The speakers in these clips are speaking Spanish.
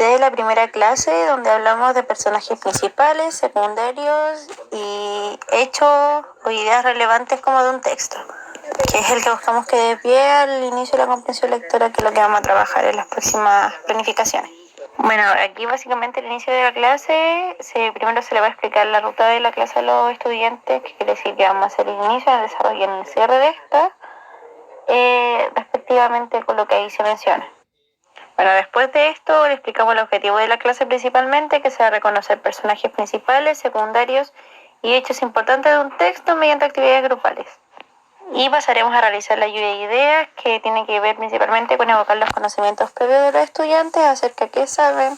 disfruté de la primera clase donde hablamos de personajes principales, secundarios y hechos o ideas relevantes como de un texto, que es el que buscamos que dé pie al inicio de la comprensión lectora, que es lo que vamos a trabajar en las próximas planificaciones. Bueno, aquí básicamente al inicio de la clase, primero se le va a explicar la ruta de la clase a los estudiantes, que quiere decir que vamos a hacer el inicio, el desarrollo y el cierre de esta, respectivamente con lo que ahí se menciona. Bueno, después de esto le explicamos el objetivo de la clase principalmente, que sea reconocer personajes principales, secundarios y hechos importantes de un texto mediante actividades grupales. Y pasaremos a realizar la lluvia de ideas, que tiene que ver principalmente con evocar los conocimientos previos de los estudiantes acerca de qué saben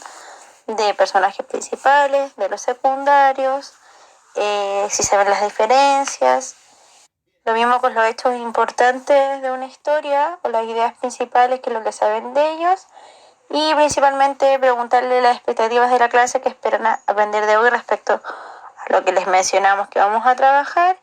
de personajes principales, de los secundarios, si saben las diferencias. Lo mismo con los hechos importantes de una historia o las ideas principales, que es lo que saben de ellos. Y principalmente preguntarle las expectativas de la clase que esperan aprender de hoy respecto a lo que les mencionamos que vamos a trabajar,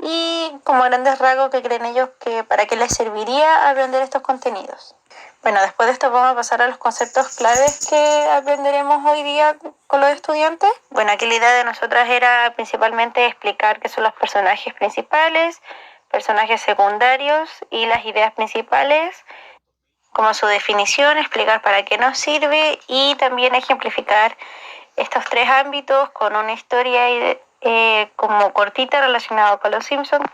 y como grandes rasgos que creen ellos que para qué les serviría aprender estos contenidos. Bueno, después de esto vamos a pasar a los conceptos claves que aprenderemos hoy día con los estudiantes. Bueno, aquí la idea de nosotras era principalmente explicar qué son los personajes principales, personajes secundarios y las ideas principales, como su definición, explicar para qué nos sirve y también ejemplificar estos tres ámbitos con una historia como cortita relacionada con los Simpsons,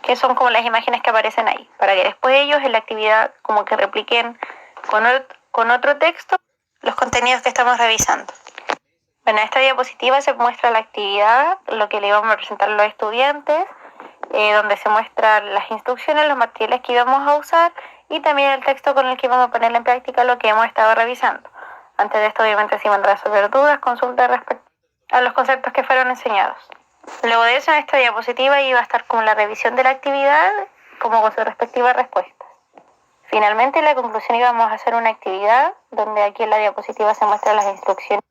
que son como las imágenes que aparecen ahí, para que después ellos en la actividad como que repliquen con otro texto los contenidos que estamos revisando. Bueno, en esta diapositiva se muestra la actividad, lo que le vamos a presentar a los estudiantes, donde se muestran las instrucciones, los materiales que íbamos a usar y también el texto con el que vamos a poner en práctica lo que hemos estado revisando. Antes de esto, obviamente, sí van a resolver dudas, consultas respecto a los conceptos que fueron enseñados. Luego de eso, en esta diapositiva iba a estar como la revisión de la actividad, como con sus respectivas respuestas. Finalmente, en la conclusión íbamos a hacer una actividad, donde aquí en la diapositiva se muestran las instrucciones.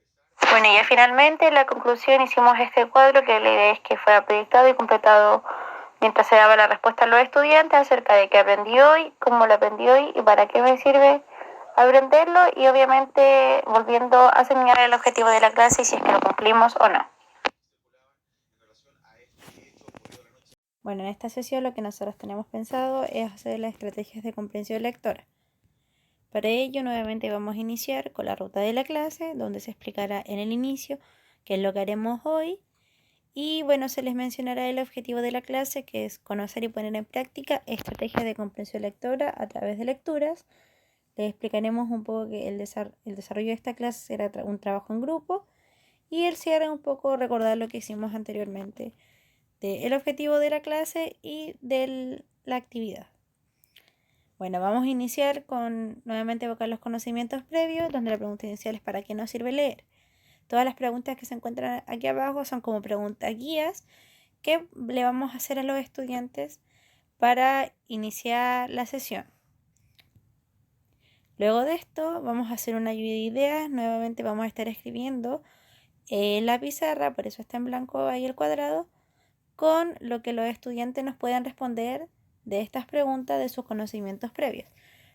Bueno, y ya finalmente en la conclusión hicimos este cuadro, que la idea es que fuera proyectado y completado mientras se daba la respuesta a los estudiantes acerca de qué aprendí hoy, cómo lo aprendí hoy y para qué me sirve aprenderlo, y obviamente volviendo a señalar el objetivo de la clase y si es que lo cumplimos o no. Bueno, en esta sesión lo que nosotros tenemos pensado es hacer las estrategias de comprensión lectora. Para ello, nuevamente vamos a iniciar con la ruta de la clase, donde se explicará en el inicio qué es lo que haremos hoy. Y bueno, se les mencionará el objetivo de la clase, que es conocer y poner en práctica estrategias de comprensión lectora a través de lecturas. Les explicaremos un poco que el desarrollo de esta clase será un trabajo en grupo. Y el cierre un poco recordar lo que hicimos anteriormente, del objetivo de la clase y de la actividad. Bueno, vamos a iniciar con nuevamente evocar los conocimientos previos, donde la pregunta inicial es ¿para qué nos sirve leer? Todas las preguntas que se encuentran aquí abajo son como preguntas guías que le vamos a hacer a los estudiantes para iniciar la sesión. Luego de esto vamos a hacer una lluvia de ideas. Nuevamente vamos a estar escribiendo en la pizarra, por eso está en blanco ahí el cuadrado, con lo que los estudiantes nos puedan responder de estas preguntas de sus conocimientos previos.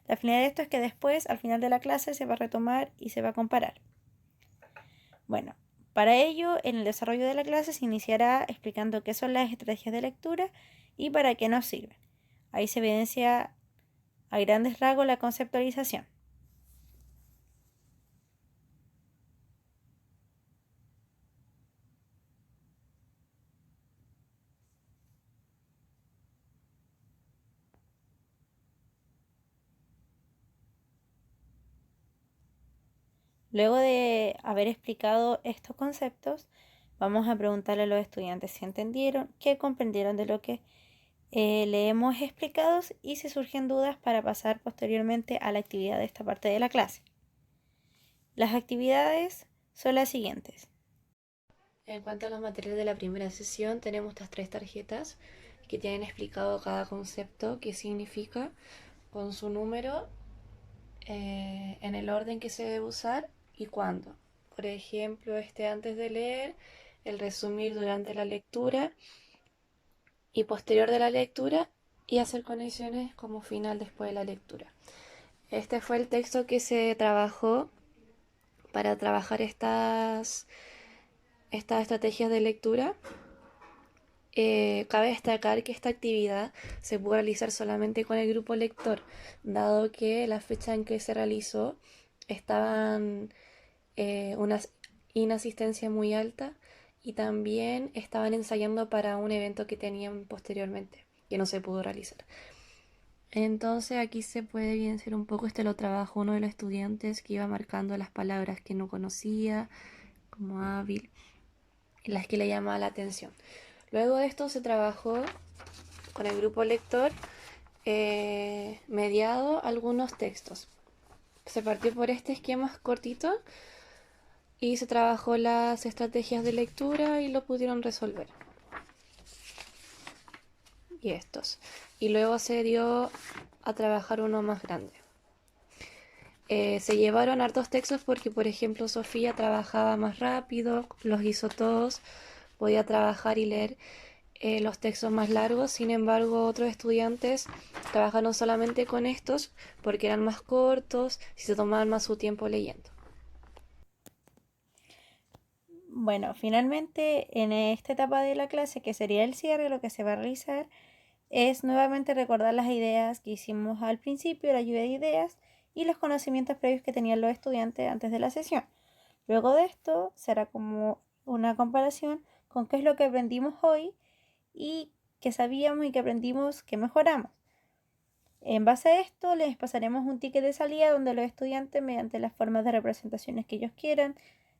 La finalidad de esto es que después, al final de la clase, se va a retomar y se va a comparar. Bueno, para ello, en el desarrollo de la clase se iniciará explicando qué son las estrategias de lectura y para qué nos sirven. Ahí se evidencia a grandes rasgos la conceptualización. Luego de haber explicado estos conceptos, vamos a preguntarle a los estudiantes si entendieron, qué comprendieron de lo que le hemos explicado y si surgen dudas para pasar posteriormente a la actividad de esta parte de la clase. Las actividades son las siguientes. En cuanto a los materiales de la primera sesión, tenemos estas 3 tarjetas que tienen explicado cada concepto, qué significa, con su número, en el orden que se debe usar y cuándo. Por ejemplo, antes de leer, el resumir durante la lectura y posterior de la lectura, y hacer conexiones como final después de la lectura. Este fue el texto que se trabajó para trabajar estas estrategias de lectura. Cabe destacar que esta actividad se pudo realizar solamente con el grupo lector, dado que la fecha en que se realizó estaban una inasistencia muy alta y también estaban ensayando para un evento que tenían posteriormente, que no se pudo realizar. Entonces aquí se puede evidenciar un poco, lo trabajó uno de los estudiantes que iba marcando las palabras que no conocía como hábil, las que le llamaba la atención. Luego de esto se trabajó con el grupo lector mediado algunos textos. Se partió por este esquema cortito y se trabajó las estrategias de lectura y lo pudieron resolver. Y estos. Y luego se dio a trabajar uno más grande. Se llevaron hartos textos porque, por ejemplo, Sofía trabajaba más rápido, los hizo todos, podía trabajar y leer los textos más largos. Sin embargo, otros estudiantes trabajaron solamente con estos porque eran más cortos y se tomaban más su tiempo leyendo. Bueno, finalmente en esta etapa de la clase, que sería el cierre, lo que se va a realizar es nuevamente recordar las ideas que hicimos al principio, la lluvia de ideas y los conocimientos previos que tenían los estudiantes antes de la sesión. Luego de esto será como una comparación con qué es lo que aprendimos hoy y qué sabíamos y qué aprendimos, qué mejoramos. En base a esto les pasaremos un ticket de salida donde los estudiantes, mediante las formas de representaciones que ellos quieran,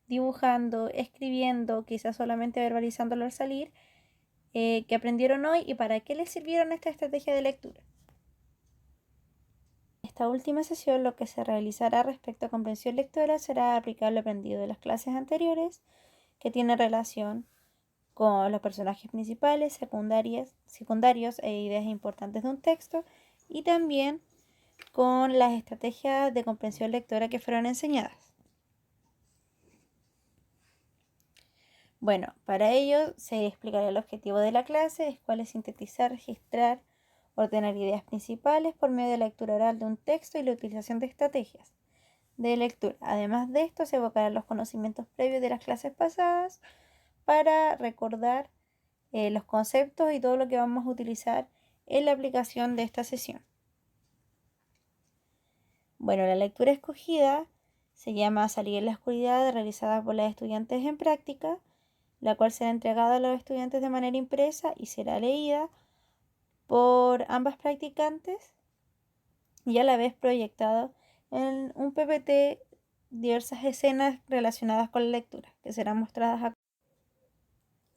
dibujando, escribiendo, quizás solamente verbalizándolo al salir, que aprendieron hoy y para qué les sirvieron esta estrategia de lectura. En esta última sesión lo que se realizará respecto a comprensión lectora será aplicar lo aprendido de las clases anteriores, que tiene relación con los personajes principales, secundarios e ideas importantes de un texto, y también con las estrategias de comprensión lectora que fueron enseñadas. Bueno, para ello se explicará el objetivo de la clase, el cual es sintetizar, registrar, ordenar ideas principales por medio de la lectura oral de un texto y la utilización de estrategias de lectura. Además de esto, se evocarán los conocimientos previos de las clases pasadas para recordar los conceptos y todo lo que vamos a utilizar en la aplicación de esta sesión. Bueno, la lectura escogida se llama Salir en la oscuridad, realizada por las estudiantes en práctica, la cual será entregada a los estudiantes de manera impresa y será leída por ambas practicantes y a la vez proyectado en un PPT diversas escenas relacionadas con la lectura que serán mostradas acá.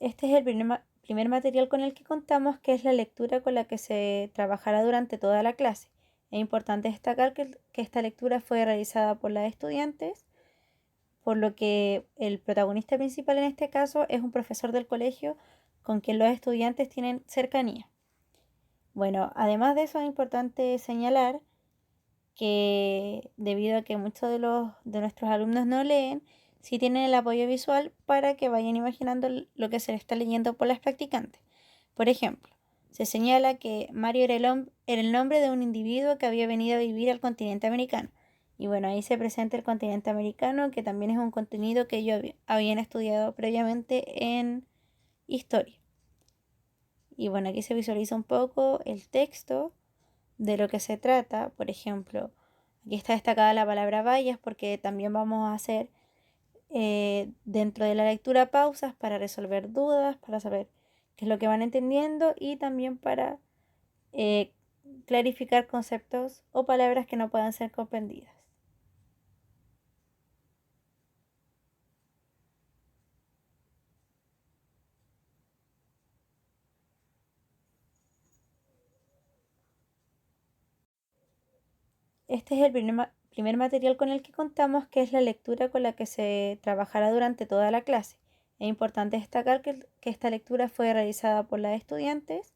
Este es el primer material con el que contamos, que es la lectura con la que se trabajará durante toda la clase. Es importante destacar que esta lectura fue realizada por las estudiantes, por lo que el protagonista principal en este caso es un profesor del colegio con quien los estudiantes tienen cercanía. Bueno, además de eso es importante señalar que debido a que muchos de nuestros alumnos no leen, sí tienen el apoyo visual para que vayan imaginando lo que se le está leyendo por las practicantes. Por ejemplo, se señala que Mario era el nombre de un individuo que había venido a vivir al continente americano. Y bueno, ahí se presenta el continente americano, que también es un contenido que ellos habían estudiado previamente en historia. Y bueno, aquí se visualiza un poco el texto de lo que se trata. Por ejemplo, aquí está destacada la palabra vallas porque también vamos a hacer dentro de la lectura pausas para resolver dudas, para saber qué es lo que van entendiendo y también para clarificar conceptos o palabras que no puedan ser comprendidas. Este es el primer material con el que contamos, que es la lectura con la que se trabajará durante toda la clase. Es importante destacar que esta lectura fue realizada por las estudiantes,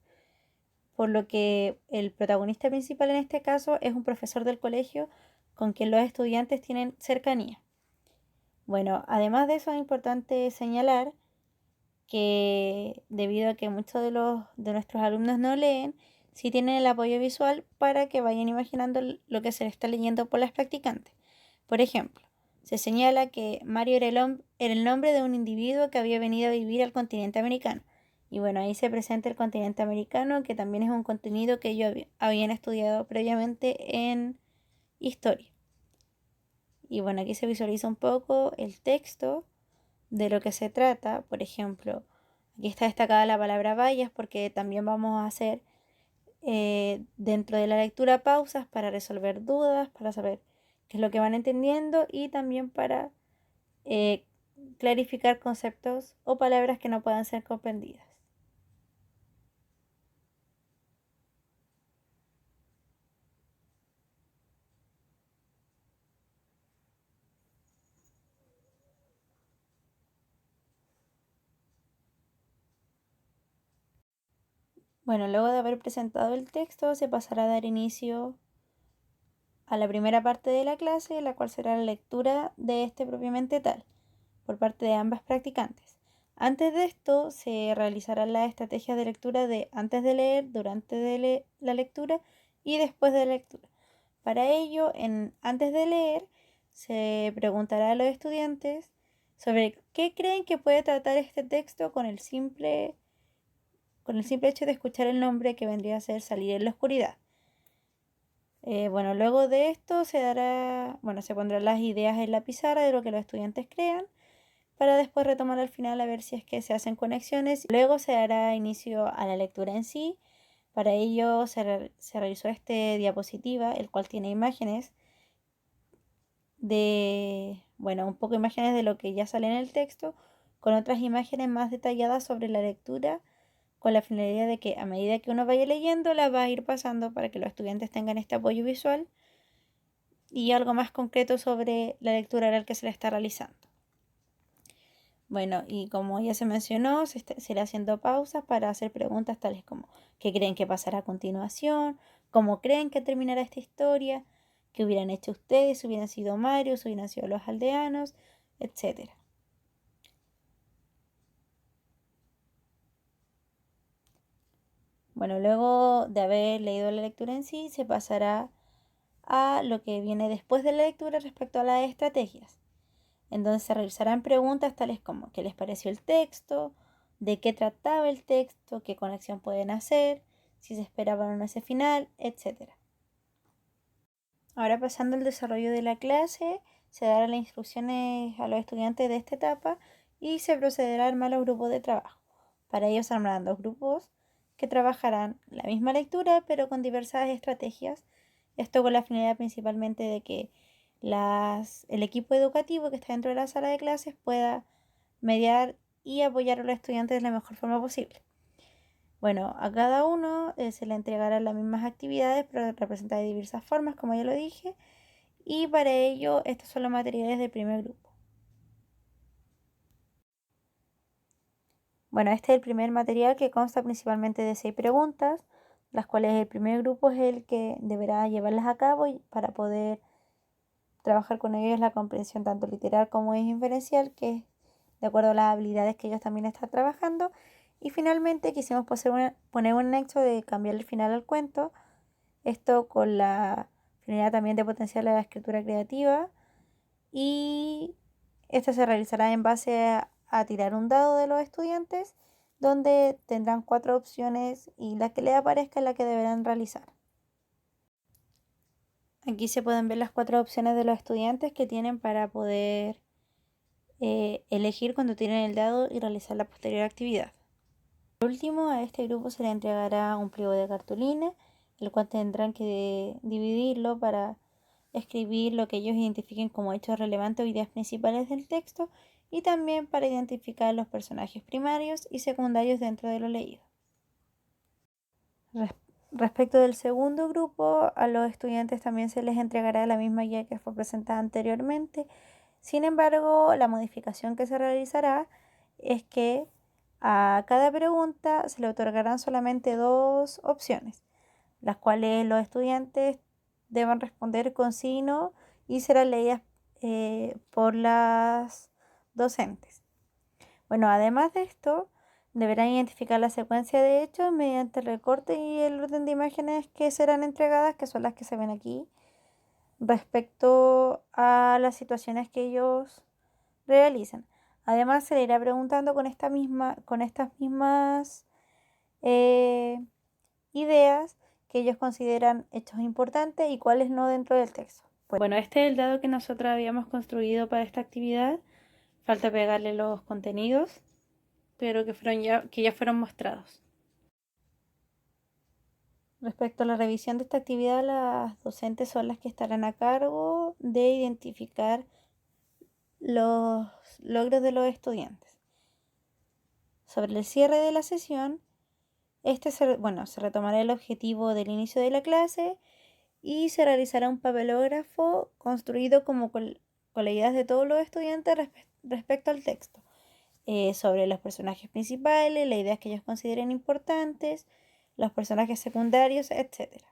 por lo que el protagonista principal en este caso es un profesor del colegio con quien los estudiantes tienen cercanía. Bueno, además de eso es importante señalar que debido a que muchos de nuestros alumnos no leen, sí tienen el apoyo visual para que vayan imaginando lo que se le está leyendo por las practicantes. Por ejemplo, Se señala que Mario era el nombre de un individuo que había venido a vivir al continente americano. Y bueno, ahí se presenta el continente americano, que también es un contenido que ellos habían estudiado previamente en historia. Y bueno, aquí se visualiza un poco el texto de lo que se trata. Por ejemplo, aquí está destacada la palabra vallas porque también vamos a hacer dentro de la lectura pausas para resolver dudas, para saber qué es lo que van entendiendo y también para eh, clarificar conceptos o palabras que no puedan ser comprendidas. Bueno, luego de haber presentado el texto, se pasará a dar inicio a la primera parte de la clase, la cual será la lectura de este propiamente tal, por parte de ambas practicantes. Antes de esto, se realizarán las estrategias de lectura de antes de leer, durante la lectura y después de la lectura. Para ello, antes de leer, se preguntará a los estudiantes sobre qué creen que puede tratar este texto con el simple hecho de escuchar el nombre que vendría a ser Salir en la oscuridad. Bueno, luego de esto se pondrán las ideas en la pizarra de lo que los estudiantes crean para después retomar al final a ver si es que se hacen conexiones. Luego se dará inicio a la lectura en sí. Para ello se realizó este diapositiva, el cual tiene imágenes un poco imágenes de lo que ya sale en el texto, con otras imágenes más detalladas sobre la lectura, con la finalidad de que a medida que uno vaya leyendo, la va a ir pasando para que los estudiantes tengan este apoyo visual y algo más concreto sobre la lectura oral que se le está realizando. Bueno, y como ya se mencionó, se irá haciendo pausas para hacer preguntas tales como ¿qué creen que pasará a continuación? ¿Cómo creen que terminará esta historia? ¿Qué hubieran hecho ustedes si hubieran sido Mario, si hubieran sido los aldeanos? Etcétera. Bueno, luego de haber leído la lectura en sí, se pasará a lo que viene después de la lectura respecto a las estrategias. Entonces se realizarán preguntas tales como ¿qué les pareció el texto? ¿De qué trataba el texto? ¿Qué conexión pueden hacer? ¿Si se esperaban o no ese final? Etcétera. Ahora pasando al desarrollo de la clase, se darán las instrucciones a los estudiantes de esta etapa y se procederá a armar los grupos de trabajo. Para ello se armarán dos grupos que trabajarán la misma lectura pero con diversas estrategias. Esto con la finalidad principalmente de que el equipo educativo que está dentro de la sala de clases pueda mediar y apoyar a los estudiantes de la mejor forma posible. Bueno, a cada uno se le entregarán las mismas actividades, pero representadas de diversas formas, como ya lo dije, y para ello estos son los materiales del primer grupo. Bueno, este es el primer material que consta principalmente de 6 preguntas, las cuales el primer grupo es el que deberá llevarlas a cabo para poder trabajar con ellos la comprensión tanto literal como es inferencial, que es de acuerdo a las habilidades que ellos también están trabajando. Y finalmente quisimos poner un nexo de cambiar el final al cuento, esto con la finalidad también de potenciar la escritura creativa, y esto se realizará en base a tirar un dado de los estudiantes, donde tendrán 4 opciones y la que les aparezca es la que deberán realizar. Aquí se pueden ver las 4 opciones de los estudiantes que tienen para poder elegir cuando tienen el dado y realizar la posterior actividad. Por último, a este grupo se le entregará un pliego de cartulina, el cual tendrán que dividirlo para escribir lo que ellos identifiquen como hechos relevantes o ideas principales del texto y también para identificar los personajes primarios y secundarios dentro de lo leído. Respecto del segundo grupo, a los estudiantes también se les entregará la misma guía que fue presentada anteriormente. Sin embargo, la modificación que se realizará es que a cada pregunta se le otorgarán solamente 2 opciones, las cuales los estudiantes deben responder con sí y no y serán leídas por las docentes. Bueno, además de esto, deberán identificar la secuencia de hechos mediante el recorte y el orden de imágenes que serán entregadas, que son las que se ven aquí. respecto a las situaciones que ellos realizan. Además, se le irá preguntando con estas mismas ideas que ellos consideran hechos importantes y cuáles no dentro del texto. Bueno, este es el dado que nosotros habíamos construido para esta actividad. Falta pegarle los contenidos, pero que ya fueron mostrados. Respecto a la revisión de esta actividad, las docentes son las que estarán a cargo de identificar los logros de los estudiantes. Sobre el cierre de la sesión, se retomará el objetivo del inicio de la clase y se realizará un papelógrafo construido como con las ideas de todos los estudiantes respecto al texto, sobre los personajes principales, las ideas que ellos consideren importantes, los personajes secundarios, etc.